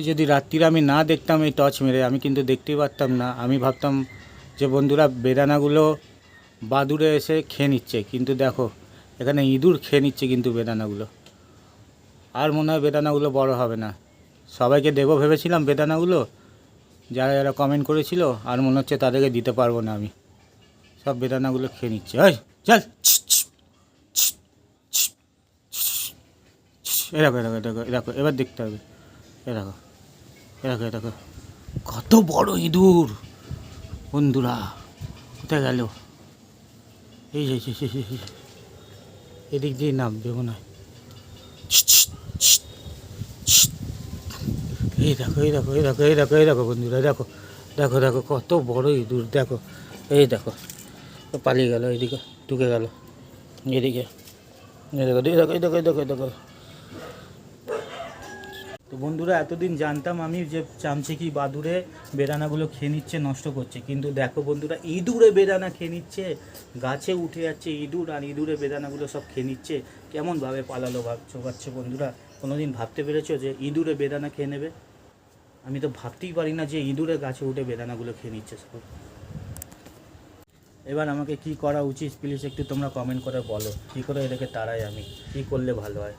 যদি রাত্রিরে আমি না দেখতাম এই টর্চ মেরে, আমি কিন্তু দেখতেই পারতাম না। আমি ভাবতাম যে বন্ধুরা বেদানাগুলো বাদুড়ে এসে খেয়ে নিচ্ছে, কিন্তু দেখো এখানে ইঁদুর খেয়ে নিচ্ছে কিন্তু বেদানাগুলো। আর মনে হয় বেদানাগুলো বড় হবে না। সবাইকে দেবো ভেবেছিলাম বেদানাগুলো, যারা যারা কমেন্ট করেছিল, আর মনে হচ্ছে তাদেরকে দিতে পারবো না আমি। সব বেদানাগুলো খেয়ে নিচ্ছে। ওই চল, এরকম এরকম এরকম এরকম, এবার দেখতে হবে। এরকম এরকম এরকম, কত বড় ইঁদুর বন্ধুরা। কোথায় গেল? এই যে এদিক দিয়ে নামবে মনে হয়। এই দেখো এই দেখো এই দেখো এই দেখো এই দেখো বন্ধুরা, দেখো দেখো দেখো কত বড় ইঁদুর, দেখো এই দেখো পালিয়ে গেল, এইদিকে ঢুকে গেল, এদিকে এই দেখো এই দেখো এই দেখো এই দেখো এই দেখো। তো বন্ধুরা এতদিন জানতাম আমি যে চামচিকি বাদুড়ে বেদানাগুলো খেয়ে নিচ্ছে, নষ্ট করছে, কিন্তু দেখো বন্ধুরা ইঁদুরে বেদানা খেয়ে নিচ্ছে। গাছে উঠে যাচ্ছে ইঁদুর, আর ইঁদুরে বেদানাগুলো সব খেয়ে নিচ্ছে। কেমনভাবে পালালো ভাবছো বন্ধুরা? কোনোদিন ভাবতে পেরেছো যে ইঁদুরে বেদানা খেয়ে নেবে? আমি তো ভাবতেই পারি না যে ইঁদুরে গাছে উঠে বেদানাগুলো খেয়ে নিচ্ছে সব। এবার আমাকে কি করা উচিত প্লিজ একটু তোমরা কমেন্ট করে বলো, কী করে এটাকে তাড়াই, আমি কী করলে ভালো হয়।